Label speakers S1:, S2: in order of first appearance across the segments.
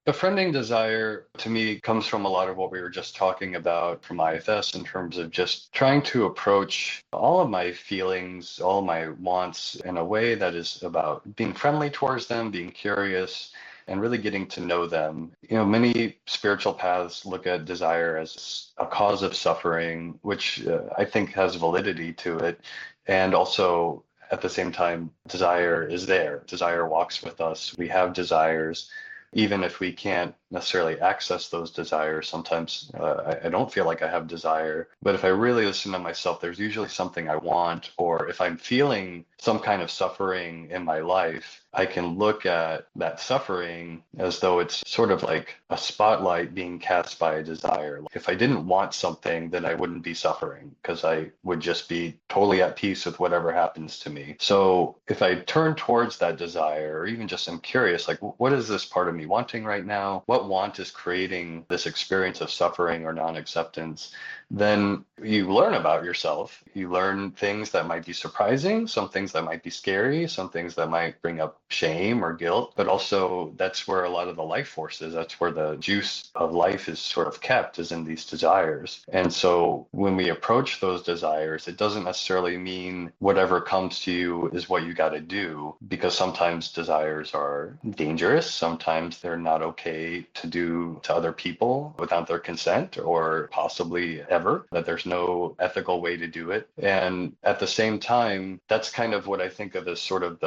S1: Befriending desire to me comes from a lot of what we were just talking about from IFS in terms of just trying to approach all of my feelings, all of my wants in a way that is about being friendly towards them, being curious, and really getting to know them. Many spiritual paths look at desire as a cause of suffering, which I think has validity to it. And also, at the same time, desire is there. Desire walks with us. We have desires even if we can't necessarily access those desires. Sometimes I don't feel like I have desire, but if I really listen to myself, there's usually something I want, or if I'm feeling some kind of suffering in my life, I can look at that suffering as though it's sort of like a spotlight being cast by a desire. If I didn't want something, then I wouldn't be suffering because I would just be totally at peace with whatever happens to me. So if I turn towards that desire, or even just am curious, like, what is this part of me wanting right now? What want is creating this experience of suffering or non-acceptance? Then you learn about yourself. You learn things that might be surprising, some things that might be scary, some things that might bring up shame or guilt, but also that's where a lot of the life force is. That's where the juice of life is sort of kept, is in these desires. And so when we approach those desires, it doesn't necessarily mean whatever comes to you is what you got to do, because sometimes desires are dangerous. Sometimes they're not okay to do to other people without their consent, or possibly ever, that there's no ethical way to do it. And at the same time, that's kind of what I think of as sort of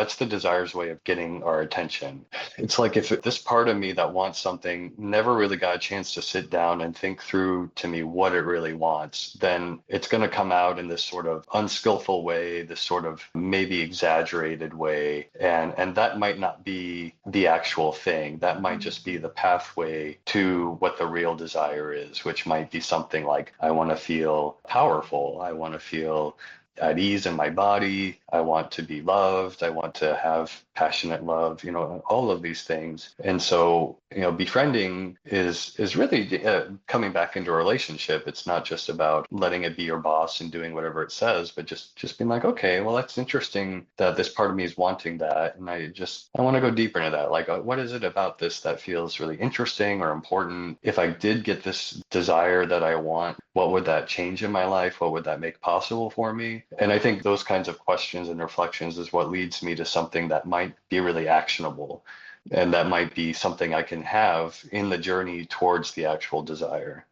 S1: that's the desire's way of getting our attention. It's like if this part of me that wants something never really got a chance to sit down and think through to me what it really wants, then it's going to come out in this sort of unskillful way, this sort of maybe exaggerated way. And that might not be the actual thing. That might just be the pathway to what the real desire is, which might be something like, I want to feel powerful. I want to feel at ease in my body. I want to be loved. I want to have passionate love, all of these things. And so, befriending is really coming back into a relationship. It's not just about letting it be your boss and doing whatever it says, but just being like, okay, well, that's interesting that this part of me is wanting that. And I want to go deeper into that. Like, what is it about this that feels really interesting or important? If I did get this desire that I want, what would that change in my life? What would that make possible for me? And I think those kinds of questions and reflections is what leads me to something that might be really actionable. And that might be something I can have in the journey towards the actual desire.